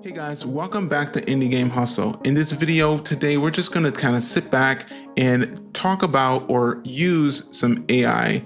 Hey guys, welcome back to Indie Game Hustle. In this video today, we're just going to kind of sit back and talk about or use some AI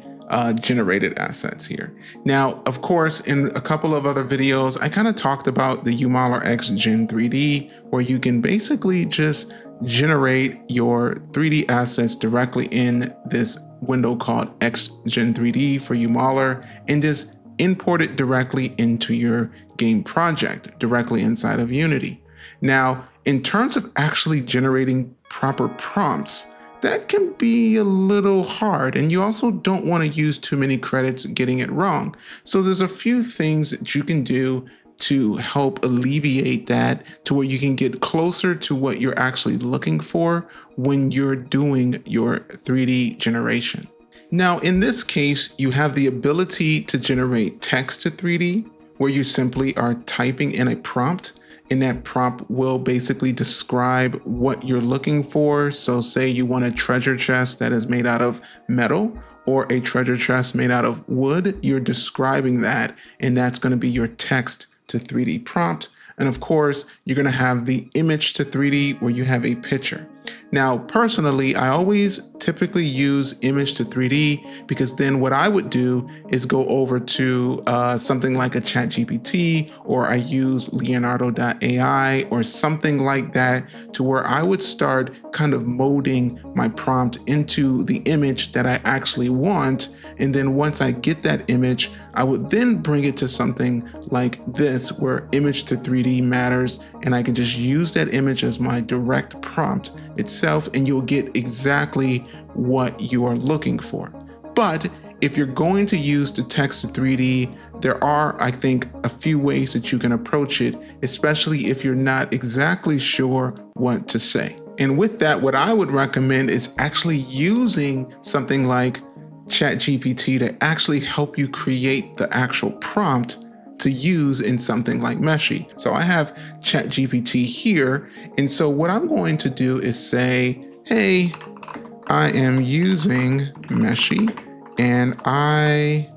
generated assets here. Now, of course, in a couple of other videos, I kind of talked about the UModelerX Gen 3D, where you can basically just generate your 3D assets directly in this window called X Gen 3D for UModeler and just import it directly into your game project directly inside of Unity. Now, in terms of actually generating proper prompts, that can be a little hard, and you also don't want to use too many credits getting it wrong. So there's a few things that you can do to help alleviate that to where you can get closer to what you're actually looking for when you're doing your 3D generation. Now, in this case, you have the ability to generate text to 3D, where you simply are typing in a prompt, and that prompt will basically describe what you're looking for. So say you want a treasure chest that is made out of metal or a treasure chest made out of wood, you're describing that, and that's going to be your text to 3D prompt. And of course, you're going to have the image to 3D where you have a picture. Now, personally, I always typically use image to 3D because then what I would do is go over to something like a ChatGPT, or I use Leonardo.ai or something like that, to where I would start kind of molding my prompt into the image that I actually want. And then once I get that image, I would then bring it to something like this, where image to 3D matters, and I can just use that image as my direct prompt itself, and you'll get exactly what you are looking for. But if you're going to use the text to 3D, there are, I think, a few ways that you can approach it, especially if you're not exactly sure what to say. And with that, what I would recommend is actually using something like ChatGPT to actually help you create the actual prompt to use in something like Meshy. So I have ChatGPT here, and so what I'm going to do is say, hey, I am using Meshy, and I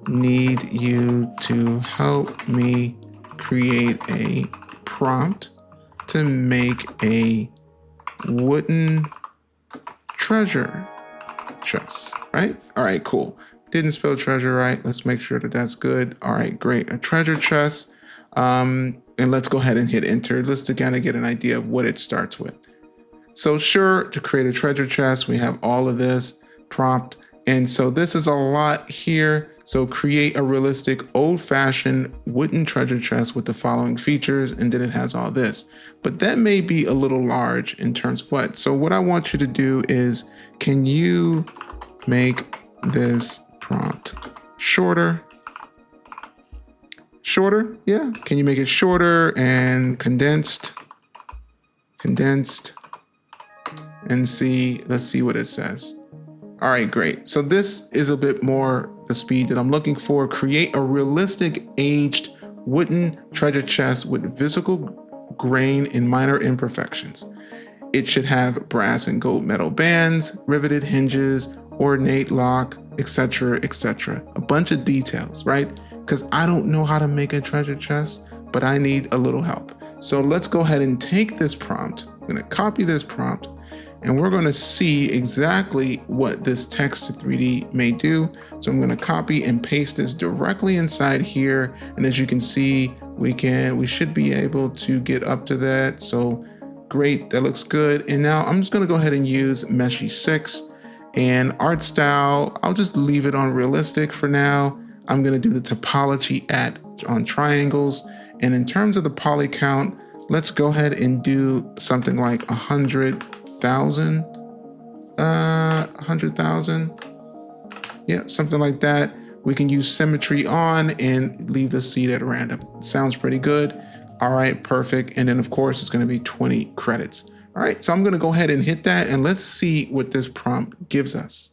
need you to help me create a prompt to make a wooden treasure chest, right? All right, cool. Didn't spell treasure right. Let's make sure that that's good. All right, great. A treasure chest. And let's go ahead and hit enter. Let's to kind of get an idea of what it starts with. So sure, to create a treasure chest, we have all of this prompt. And so this is a lot here. So create a realistic old-fashioned wooden treasure chest with the following features, and then it has all this. But that may be a little large in terms of what. So what I want you to do is, can you make this prompt shorter? Shorter? Yeah. Can you make it shorter and condensed? Condensed. And see, let's see what it says. All right, great. So this is a bit more the speed that I'm looking for. Create a realistic aged wooden treasure chest with visible grain and minor imperfections. It should have brass and gold metal bands, riveted hinges, ornate lock, etc., etc. A bunch of details, right? Because I don't know how to make a treasure chest, but I need a little help. So let's go ahead and take this prompt. I'm going to copy this prompt, and we're going to see exactly what this text to 3D may do. So I'm going to copy and paste this directly inside here. And as you can see, we should be able to get up to that. So great, that looks good. And now I'm just going to go ahead and use Meshy 6, and art style, I'll just leave it on realistic for now. I'm going to do the topology on triangles. And in terms of the poly count, let's go ahead and do something like 100,000. 100,000. Yeah, something like that. We can use symmetry on and leave the seed at random. Sounds pretty good. All right, perfect. And then of course it's going to be 20 credits. All right, so I'm going to go ahead and hit that, and let's see what this prompt gives us.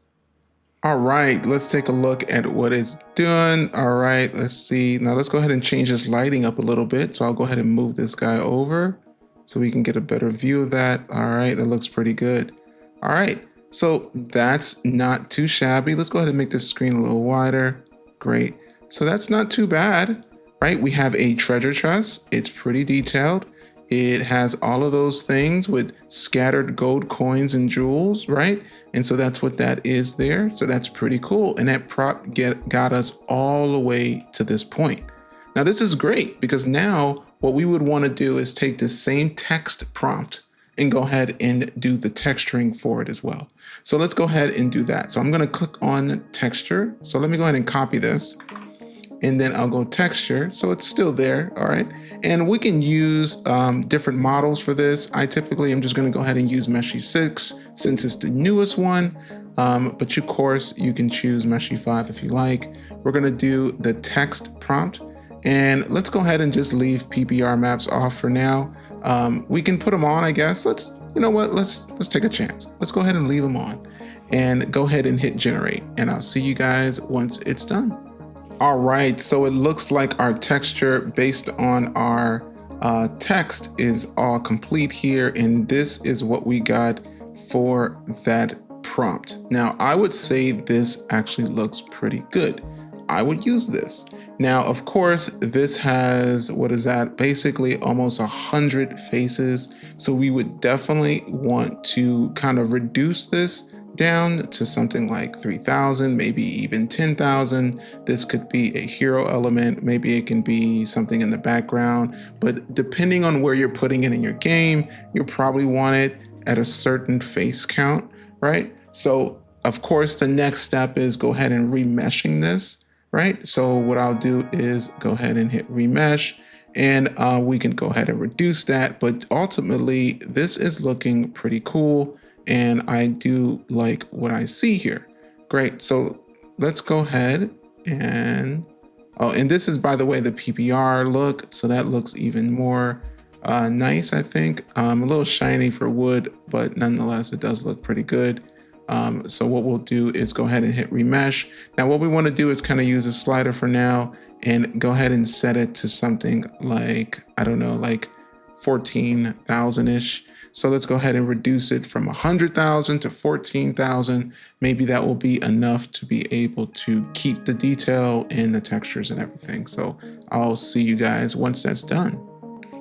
All right, let's take a look at what it's doing. All right, let's see. Now let's go ahead and change this lighting up a little bit. So I'll go ahead and move this guy over so we can get a better view of that. All right, that looks pretty good. All right, so that's not too shabby. Let's go ahead and make this screen a little wider. Great. So that's not too bad. right? We have a treasure chest. It's pretty detailed. It has all of those things with scattered gold coins and jewels, right? And so that's what that is there. So that's pretty cool. And that prop got us all the way to this point. Now this is great because now what we would want to do is take the same text prompt and go ahead and do the texturing for it as well. So let's go ahead and do that. So I'm going to click on texture. So let me go ahead and copy this. And then I'll go texture, so it's still there, all right? And we can use different models for this. I typically am just gonna go ahead and use Meshy 6 since it's the newest one, but of course you can choose Meshy 5 if you like. We're gonna do the text prompt, and let's go ahead and just leave PBR maps off for now. We can put them on, I guess. You know what, let's take a chance. Let's go ahead and leave them on and go ahead and hit generate, and I'll see you guys once it's done. All right, so it looks like our texture based on our text is all complete here, and this is what we got for that prompt. Now, I would say this actually looks pretty good. I would use this. Now, of course, this has, what is that? Basically almost 100 faces. So we would definitely want to kind of reduce this down to something like 3,000, maybe even 10,000. This could be a hero element. Maybe it can be something in the background, but depending on where you're putting it in your game, you probably want it at a certain face count, right? So of course, the next step is go ahead and remeshing this, right? So what I'll do is go ahead and hit remesh, and we can go ahead and reduce that. But ultimately, this is looking pretty cool. And I do like what I see here. Great, so let's go ahead and, oh, and this is, by the way, the PBR look. So that looks even more nice, I think. A little shiny for wood, but nonetheless, it does look pretty good. So what we'll do is go ahead and hit remesh. Now, what we wanna do is kind of use a slider for now and go ahead and set it to something like, I don't know, like 14,000-ish. So let's go ahead and reduce it from 100,000 to 14,000. Maybe that will be enough to be able to keep the detail and the textures and everything. So I'll see you guys once that's done.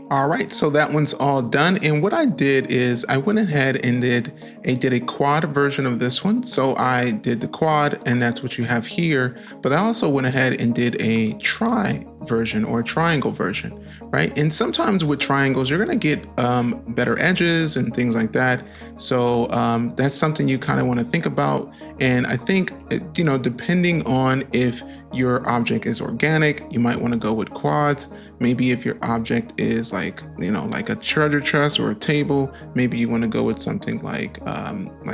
All right, so that one's all done. And what I did is I went ahead and did a quad version of this one. So I did the quad, and that's what you have here. But I also went ahead and did a tri version or a triangle version, right? And sometimes with triangles, you're gonna get better edges and things like that. So that's something you kind of want to think about. And I think, you know, depending on if your object is organic, you might want to go with quads. Maybe if your object is like, you know, like a treasure chest or a table, maybe you want to go with something like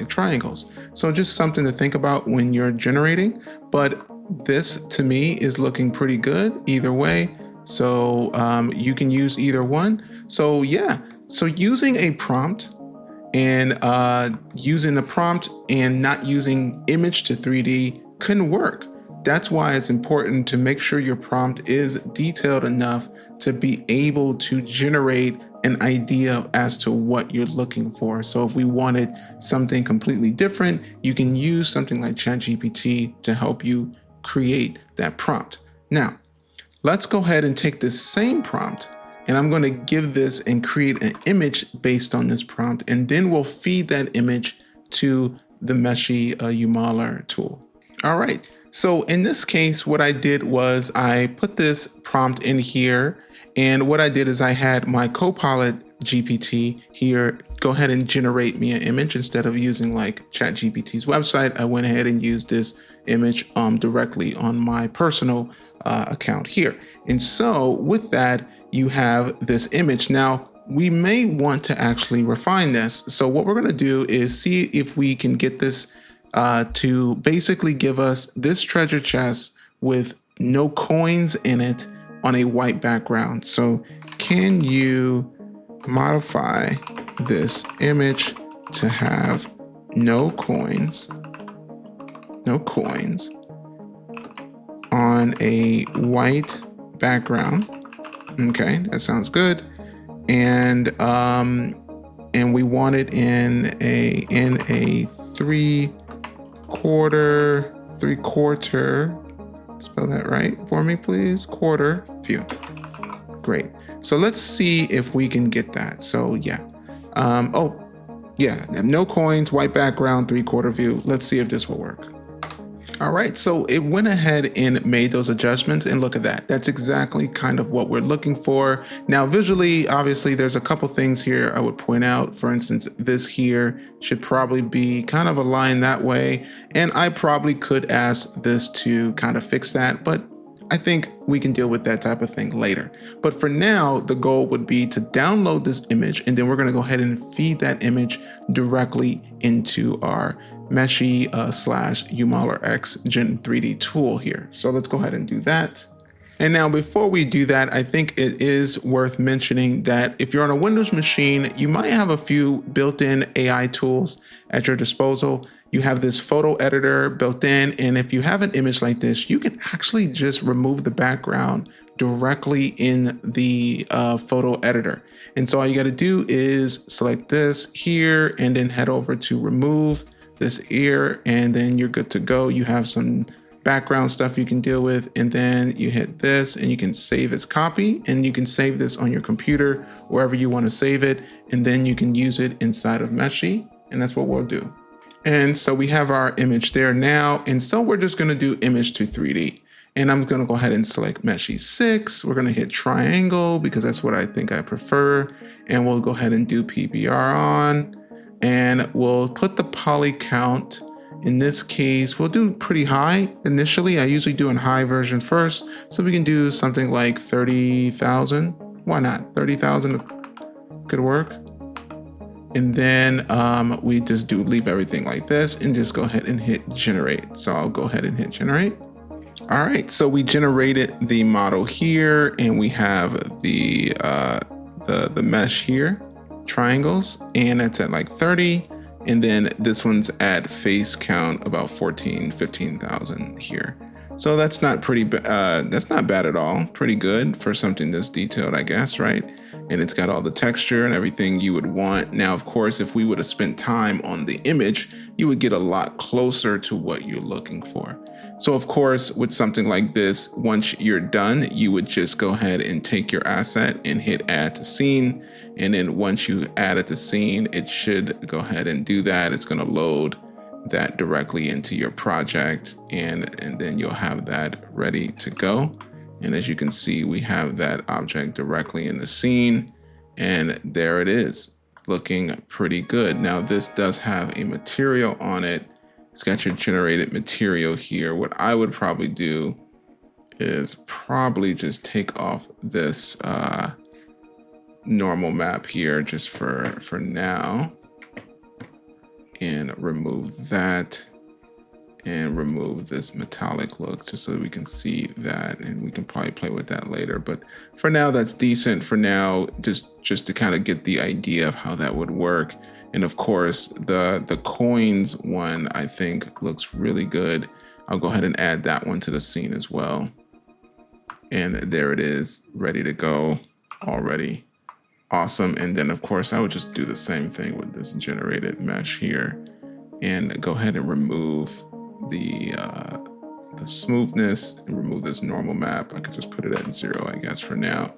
triangles. So just something to think about when you're generating. But this to me is looking pretty good either way. So you can use either one. So yeah, so using a prompt and using the prompt and not using image to 3D can work. That's why it's important to make sure your prompt is detailed enough to be able to generate an idea as to what you're looking for. So if we wanted something completely different, you can use something like ChatGPT to help you create that prompt. Now, let's go ahead and take this same prompt, and I'm going to give this and create an image based on this prompt, and then we'll feed that image to the Meshy UModeler tool. All right, so in this case, what I did was I put this prompt in here, and what I did is I had my Copilot GPT here go ahead and generate me an image. Instead of using like ChatGPT's website, I went ahead and used this image directly on my personal account here. And so with that, you have this image. Now, we may want to actually refine this. So what we're going to do is see if we can get this to basically give us this treasure chest with no coins in it on a white background. So can you modify this image to have no coins on a white background? Okay, that sounds good. And we want it in a three quarter Spell that right for me, please. Quarter view. Great. So let's see if we can get that. So yeah. Oh, yeah. No coins, white background, 3/4 view. Let's see if this will work. All right, so it went ahead and made those adjustments, and look at that. That's exactly kind of what we're looking for. Now, visually, obviously, there's a couple things here I would point out. For instance, this here should probably be kind of aligned that way, and I probably could ask this to kind of fix that, but I think we can deal with that type of thing later. But for now, the goal would be to download this image, and then we're gonna go ahead and feed that image directly into our Meshy / UModelerX Gen 3D tool here. So let's go ahead and do that. And now before we do that, I think it is worth mentioning that if you're on a Windows machine, you might have a few built-in AI tools at your disposal. You have this photo editor built in, and if you have an image like this, you can actually just remove the background directly in the photo editor. And so all you gotta do is select this here and then head over to remove this here, and then you're good to go. You have some background stuff you can deal with, and then you hit this and you can save as copy, and you can save this on your computer wherever you want to save it, and then you can use it inside of Meshy, and that's what we'll do. And so we have our image there now, and so we're just going to do image to 3D, and I'm going to go ahead and select Meshy 6. We're going to hit triangle because that's what I think I prefer, and we'll go ahead and do PBR on, and we'll put the poly count. In this case, we'll do pretty high initially. I usually do a high version first, so we can do something like 30,000. Why not? 30,000 could work. And then we just leave everything like this and just go ahead and hit generate. So I'll go ahead and hit generate. All right, so we generated the model here, and we have the mesh here, triangles, and it's at like 30. And then this one's at face count about 15,000 here. So that's not that's not bad at all. Pretty good for something this detailed, I guess, right? And it's got all the texture and everything you would want. Now, of course, if we would have spent time on the image, you would get a lot closer to what you're looking for. So of course, with something like this, once you're done, you would just go ahead and take your asset and hit add to scene. And then once you add it to scene, it should go ahead and do that. It's going to load that directly into your project, and then you'll have that ready to go. And as you can see, we have that object directly in the scene, and there it is, looking pretty good. Now this does have a material on it. It's got your generated material here. What I would probably do is probably just take off this normal map here just for now, and remove that, and remove this metallic look just so that we can see that, and we can probably play with that later. But for now, that's decent for now, just to kind of get the idea of how that would work. And of course, the coins one I think looks really good. I'll go ahead and add that one to the scene as well. And there it is, ready to go already. Awesome. And then of course I would just do the same thing with this generated mesh here, and go ahead and remove the smoothness and remove this normal map. I could just put it at 0, I guess, for now.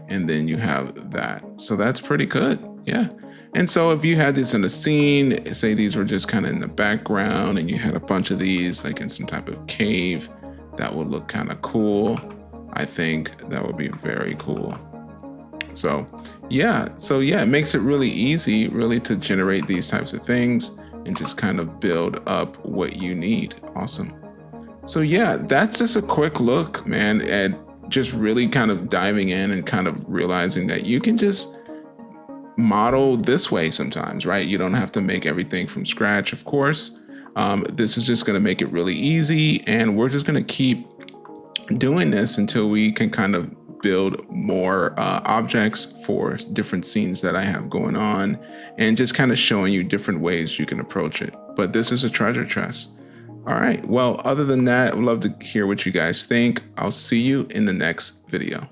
And then you have that. So that's pretty good. Yeah. And so if you had this in a scene, say these were just kind of in the background, and you had a bunch of these like in some type of cave, that would look kind of cool. I think that would be very cool. So yeah, it makes it really easy really to generate these types of things and just kind of build up what you need. Awesome. So yeah, that's just a quick look, man, at just really kind of diving in and kind of realizing that you can just model this way sometimes, right? You don't have to make everything from scratch, of course. This is just going to make it really easy, and we're just going to keep doing this until we can kind of build more objects for different scenes that I have going on, and just kind of showing you different ways you can approach it. But this is a treasure chest. All right. Well, other than that, I would love to hear what you guys think. I'll see you in the next video.